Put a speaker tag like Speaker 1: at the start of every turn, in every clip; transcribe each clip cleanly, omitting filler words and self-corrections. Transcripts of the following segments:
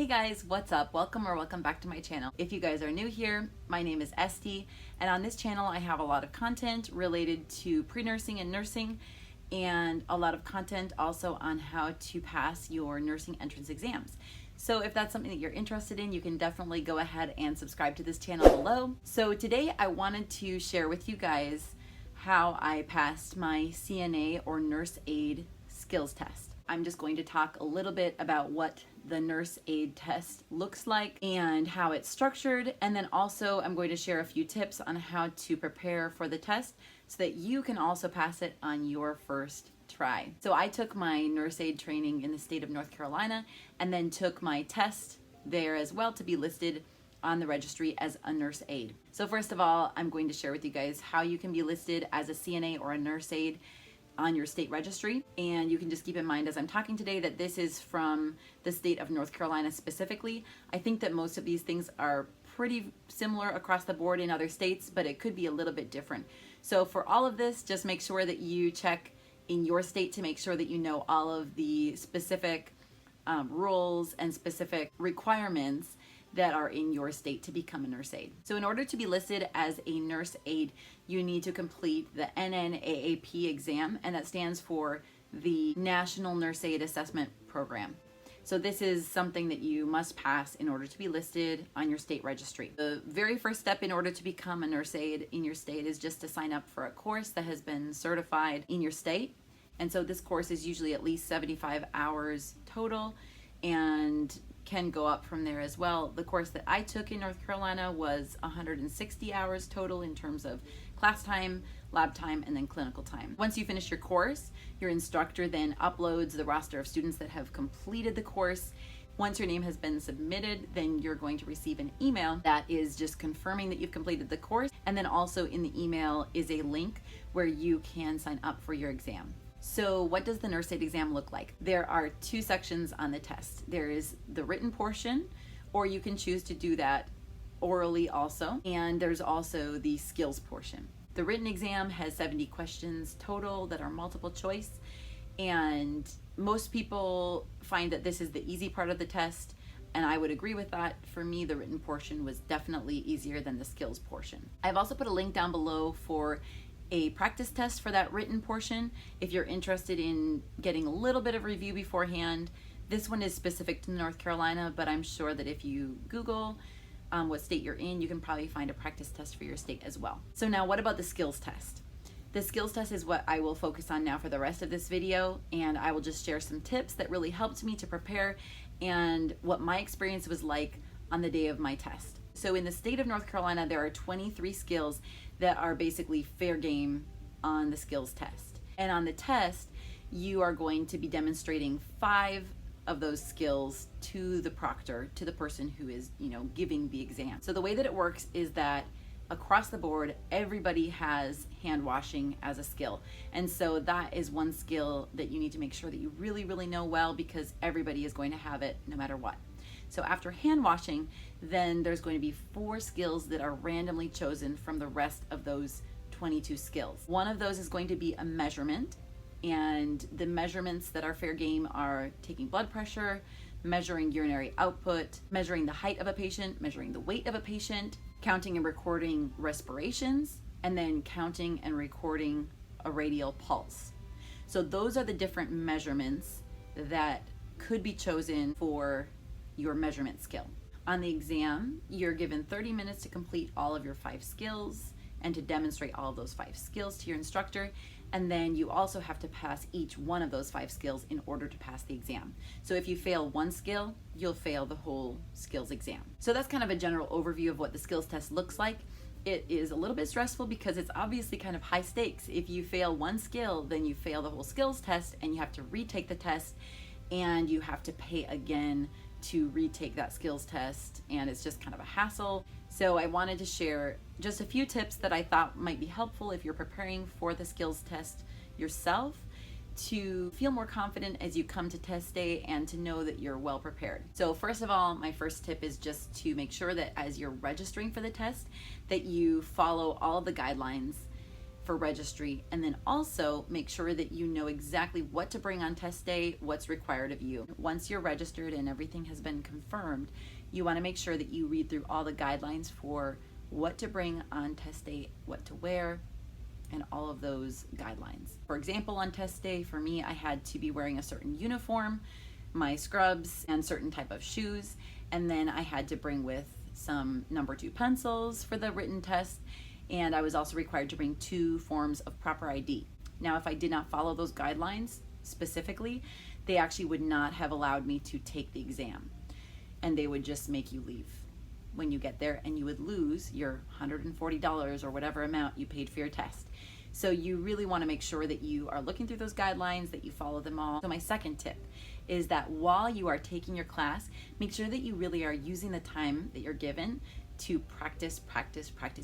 Speaker 1: Hey guys, what's up? Welcome back to my channel. If you guys are new here, my name is Esty, and on this channel I have a lot of content related to pre-nursing and nursing, and a lot of content also on how to pass your nursing entrance exams. So if that's something that you're interested in, you can definitely go ahead and subscribe to this channel below. So today I wanted to share with you guys how I passed my CNA or Nurse Aide skills test. I'm just going to talk a little bit about what the Nurse Aide test looks like and how it's structured, and then also I'm going to share a few tips on how to prepare for the test so that you can also pass it on your first try. So I took my Nurse Aide training in the state of North Carolina and then took my test there as well to be listed on the registry as a Nurse Aide. So first of all, I'm going to share with you guys how you can be listed as a CNA or a Nurse Aide on your state registry. And you can just keep in mind as I'm talking today that this is from the state of North Carolina specifically. I think that most of these things are pretty similar across the board in other states, but it could be a little bit different. So for all of this, just make sure that you check in your state to make sure that you know all of the specific rules and specific requirements that are in your state to become a nurse aide. So in order to be listed as a nurse aide, you need to complete the NNAAP exam, and that stands for the National Nurse Aide Assessment Program. So this is something that you must pass in order to be listed on your state registry. The very first step in order to become a nurse aide in your state is just to sign up for a course that has been certified in your state. And so this course is usually at least 75 hours total and can go up from there as well. The course that I took in North Carolina was 160 hours total in terms of class time, lab time, and then clinical time. Once you finish your course, your instructor then uploads the roster of students that have completed the course. Once your name has been submitted, then you're going to receive an email that is just confirming that you've completed the course, and then also in the email is a link where you can sign up for your exam. So what does the nurse aide exam look like? There are two sections on the test. There is the written portion, or you can choose to do that orally also, and there's also the skills portion. The written exam has 70 questions total that are multiple choice, and most people find that this is the easy part of the test, and I would agree with that. For me, the written portion was definitely easier than the skills portion. I've also put a link down below for a practice test for that written portion if you're interested in getting a little bit of review beforehand. This one is specific to North Carolina, but I'm sure that if you Google what state you're in, you can probably find a practice test for your state as well. So now what about the skills test? The skills test is what I will focus on now for the rest of this video, and I will just share some tips that really helped me to prepare and what my experience was like on the day of my test. So in the state of North Carolina, there are 23 skills that are basically fair game on the skills test. And on the test, you are going to be demonstrating 5 of those skills to the proctor, to the person who is, giving the exam. So the way that it works is that across the board, everybody has hand washing as a skill. And so that is one skill that you need to make sure that you really, really know well, because everybody is going to have it no matter what. So after hand washing, then there's going to be 4 skills that are randomly chosen from the rest of those 22 skills. One of those is going to be a measurement, and the measurements that are fair game are taking blood pressure, measuring urinary output, measuring the height of a patient, measuring the weight of a patient, counting and recording respirations, and then counting and recording a radial pulse. So those are the different measurements that could be chosen for your measurement skill. On the exam, you're given 30 minutes to complete all of your 5 skills and to demonstrate all of those 5 skills to your instructor. And then you also have to pass each one of those 5 skills in order to pass the exam. So if you fail one skill, you'll fail the whole skills exam. So that's kind of a general overview of what the skills test looks like. It is a little bit stressful because it's obviously kind of high stakes. If you fail one skill, then you fail the whole skills test, and you have to retake the test, and you have to pay again to retake that skills test, and it's just kind of a hassle. So I wanted to share just a few tips that I thought might be helpful if you're preparing for the skills test yourself, to feel more confident as you come to test day and to know that you're well prepared. So first of all, my first tip is just to make sure that as you're registering for the test that you follow all of the guidelines for registry, and then also make sure that you know exactly what to bring on test day, what's required of you. Once you're registered and everything has been confirmed, you want to make sure that you read through all the guidelines for what to bring on test day, what to wear, and all of those guidelines. For example, on test day, for me, I had to be wearing a certain uniform, my scrubs, and certain type of shoes, and then I had to bring with some number 2 pencils for the written test, and I was also required to bring 2 forms of proper ID. Now, if I did not follow those guidelines specifically, they actually would not have allowed me to take the exam, and they would just make you leave when you get there, and you would lose your $140 or whatever amount you paid for your test. So you really want to make sure that you are looking through those guidelines, that you follow them all. So my second tip is that while you are taking your class, make sure that you really are using the time that you're given to practice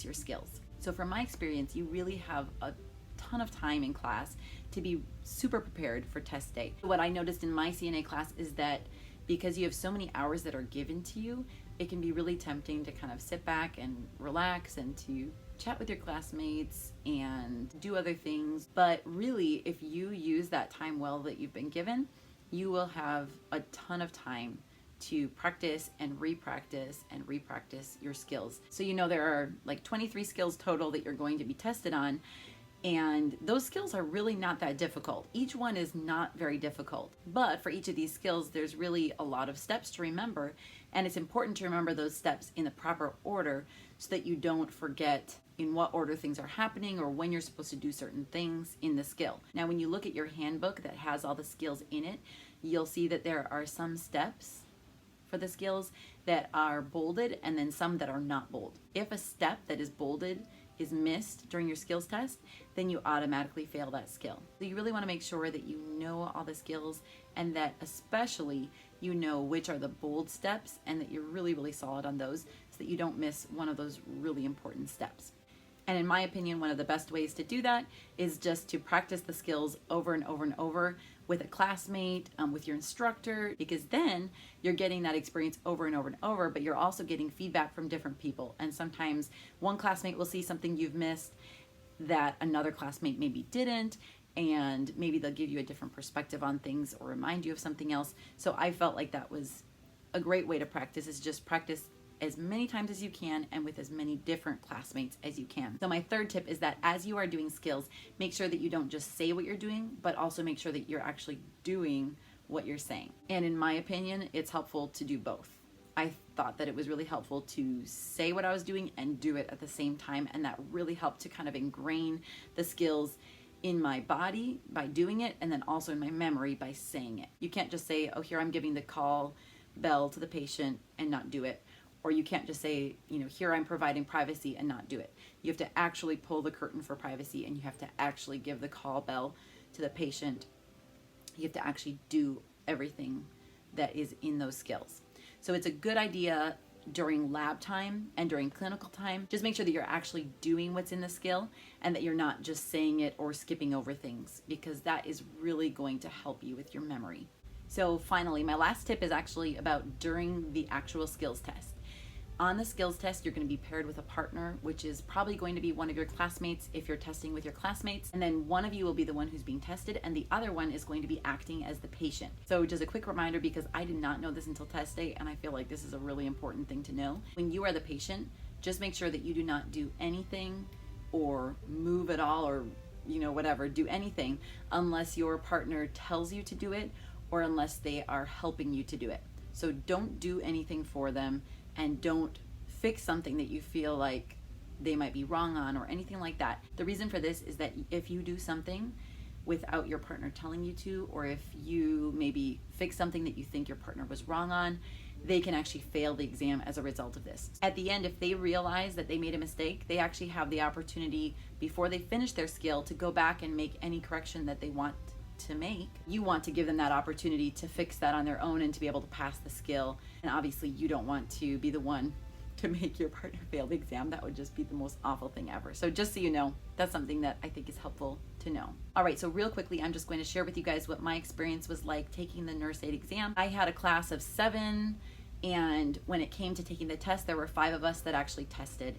Speaker 1: your skills. So from my experience, you really have a ton of time in class to be super prepared for test day. What I noticed in my CNA class is that because you have so many hours that are given to you, it can be really tempting to kind of sit back and relax and to chat with your classmates and do other things. But really, if you use that time well that you've been given, you will have a ton of time to practice and repractice your skills. So you know there are like 23 skills total that you're going to be tested on, and those skills are really not that difficult. Each one is not very difficult, but for each of these skills there's really a lot of steps to remember, and it's important to remember those steps in the proper order so that you don't forget in what order things are happening or when you're supposed to do certain things in the skill. Now, when you look at your handbook that has all the skills in it, you'll see that there are some steps for the skills that are bolded and then some that are not bold. If a step that is bolded is missed during your skills test, then you automatically fail that skill. So you really want to make sure that you know all the skills, and that especially you know which are the bold steps and that you're really solid on those so that you don't miss one of those really important steps. And in my opinion, one of the best ways to do that is just to practice the skills over and over with a classmate, with your instructor, because then you're getting that experience over and over, but you're also getting feedback from different people. And sometimes one classmate will see something you've missed that another classmate maybe didn't, and maybe they'll give you a different perspective on things or remind you of something else. So I felt like that was a great way to practice, is just practice as many times as you can and with as many different classmates as you can. So my third tip is that as you are doing skills, make sure that you don't just say what you're doing, but also make sure that you're actually doing what you're saying. And in my opinion, it's helpful to do both. I thought that it was really helpful to say what I was doing and do it at the same time, and that really helped to kind of ingrain the skills in my body by doing it, and then also in my memory by saying it. You can't just say, oh, here I'm giving the call bell to the patient and not do it. Or you can't just say, you know, here I'm providing privacy and not do it. You have to actually pull the curtain for privacy, and you have to actually give the call bell to the patient. You have to actually do everything that is in those skills. So it's a good idea during lab time and during clinical time. Just make sure that you're actually doing what's in the skill and that you're not just saying it or skipping over things, because that is really going to help you with your memory. So finally, my last tip is actually about during the actual skills test. On the skills test, you're going to be paired with a partner, which is probably going to be one of your classmates if you're testing with your classmates. And then one of you will be the one who's being tested, and the other one is going to be acting as the patient. So just a quick reminder, because I did not know this until test day, and I feel like this is a really important thing to know. When you are the patient, just make sure that you do not do anything or move at all, or, you know, whatever, do anything unless your partner tells you to do it or unless they are helping you to do it. So don't do anything for them, and don't fix something that you feel like they might be wrong on or anything like that. The reason for this is that if you do something without your partner telling you to, or if you maybe fix something that you think your partner was wrong on, they can actually fail the exam as a result of this. At the end, if they realize that they made a mistake, they actually have the opportunity before they finish their skill to go back and make any correction that they want to make. You want to give them that opportunity to fix that on their own and to be able to pass the skill. And obviously you don't want to be the one to make your partner fail the exam. That would just be the most awful thing ever. So just so you know, that's something that I think is helpful to know. All right, so real quickly, I'm just going to share with you guys what my experience was like taking the Nurse Aide exam. I had a class of 7, and when it came to taking the test, there were 5 of us that actually tested.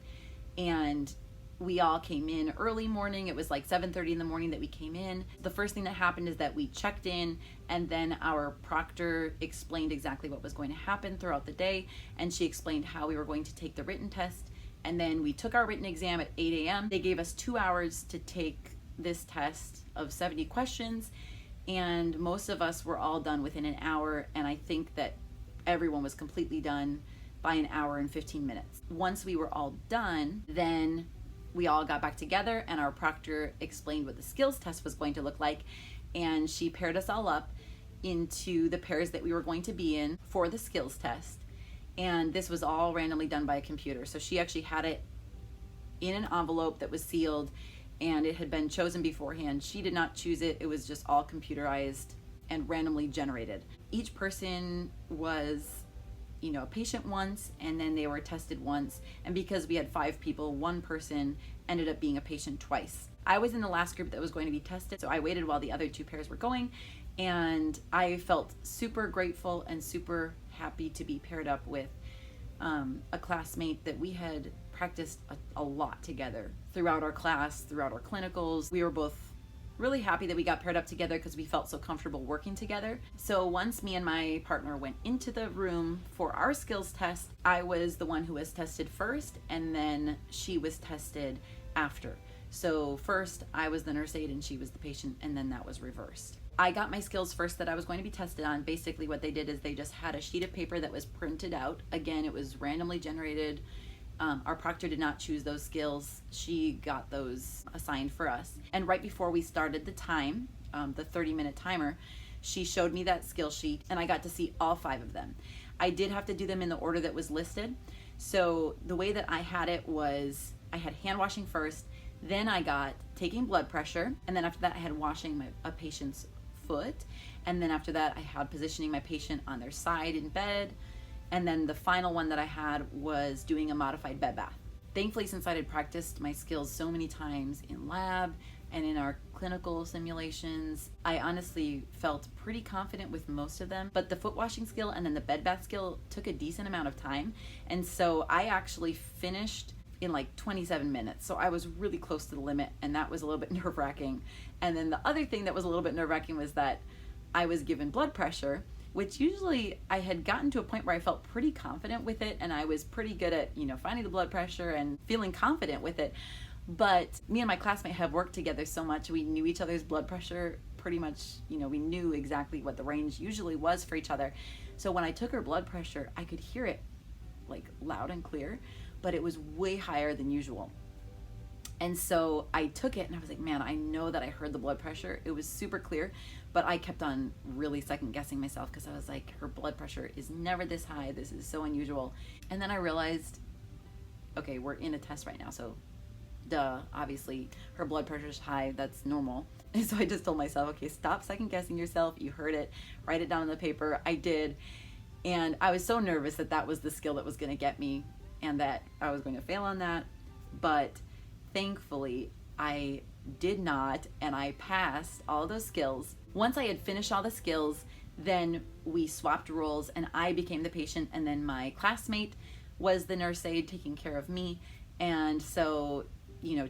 Speaker 1: And We all came in early morning. It was like 7:30 in the morning that we came in. The first thing that happened is that we checked in, and then our proctor explained exactly what was going to happen throughout the day, and she explained how we were going to take the written test. And then we took our written exam at 8 a.m. They gave us 2 hours to take this test of 70 questions, and most of us were all done within an hour, and I think that everyone was completely done by an hour and 15 minutes. Once we were all done, then we all got back together, and our proctor explained what the skills test was going to look like, and she paired us all up into the pairs that we were going to be in for the skills test. And this was all randomly done by a computer. So she actually had it in an envelope that was sealed, and it had been chosen beforehand. She did not choose it. It was just all computerized and randomly generated. Each person was, a patient once, and then they were tested once. And because we had 5 people, one person ended up being a patient twice. I was in the last group that was going to be tested, so I waited while the other 2 pairs were going, and I felt super grateful and super happy to be paired up with a classmate that we had practiced a lot together throughout our class, throughout our clinicals. We were both really happy that we got paired up together because we felt so comfortable working together. So once me and my partner went into the room for our skills test, I was the one who was tested first, and then she was tested after. So first I was the nurse aide and she was the patient, and then that was reversed. I got my skills first that I was going to be tested on. Basically what they did is they just had a sheet of paper that was printed out. Again, it was randomly generated. Our proctor did not choose those skills. She got those assigned for us. And right before we started the time, the 30-minute timer, she showed me that skill sheet, and I got to see all 5 of them. I did have to do them in the order that was listed. So the way that I had it was I had hand washing first, then I got taking blood pressure, and then after that I had washing a patient's foot, and then after that I had positioning my patient on their side in bed, and then the final one that I had was doing a modified bed bath. Thankfully, since I had practiced my skills so many times in lab and in our clinical simulations, I honestly felt pretty confident with most of them. But the foot washing skill and then the bed bath skill took a decent amount of time, and so I actually finished in like 27 minutes. So I was really close to the limit, and that was a little bit nerve-wracking. And then the other thing that was a little bit nerve-wracking was that I was given blood pressure, which usually I had gotten to a point where I felt pretty confident with it, and I was pretty good at, finding the blood pressure and feeling confident with it. But me and my classmate have worked together so much, we knew each other's blood pressure pretty much, we knew exactly what the range usually was for each other. So when I took her blood pressure, I could hear it like loud and clear, but it was way higher than usual. And so I took it and I was like, man, I know that I heard the blood pressure. It was super clear, but I kept on really second guessing myself because I was like, her blood pressure is never this high. This is so unusual. And then I realized, okay, we're in a test right now. So duh, obviously her blood pressure is high. That's normal. And so I just told myself, okay, stop second guessing yourself. You heard it. Write it down on the paper. I did. And I was so nervous that that was the skill that was going to get me and that I was going to fail on that. But thankfully, I did not, and I passed all those skills. Once I had finished all the skills, then we swapped roles, and I became the patient, and then my classmate was the nurse aide taking care of me. And so,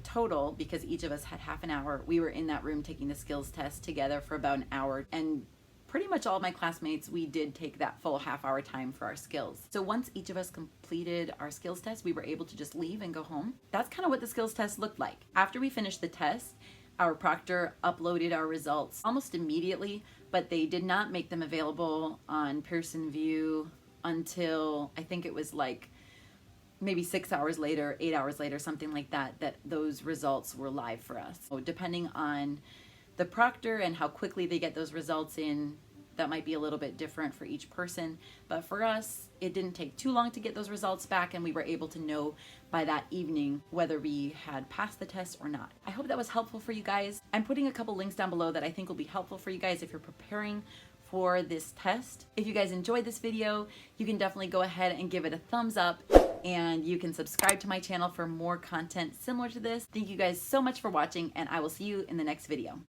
Speaker 1: total, because each of us had half an hour, we were in that room taking the skills test together for about an hour, and pretty much all of my classmates, we did take that full half-hour time for our skills. So once each of us completed our skills test, we were able to just leave and go home. That's kind of what the skills test looked like. After we finished the test, our proctor uploaded our results almost immediately, but they did not make them available on Pearson VUE until I think it was like maybe 6 hours later, 8 hours later, something like that, that those results were live for us. So depending on the proctor and how quickly they get those results in, that might be a little bit different for each person. But for us, it didn't take too long to get those results back, and we were able to know by that evening whether we had passed the test or not. I hope that was helpful for you guys. I'm putting a couple links down below that I think will be helpful for you guys if you're preparing for this test. If you guys enjoyed this video, you can definitely go ahead and give it a thumbs up, and you can subscribe to my channel for more content similar to this. Thank you guys so much for watching, and I will see you in the next video.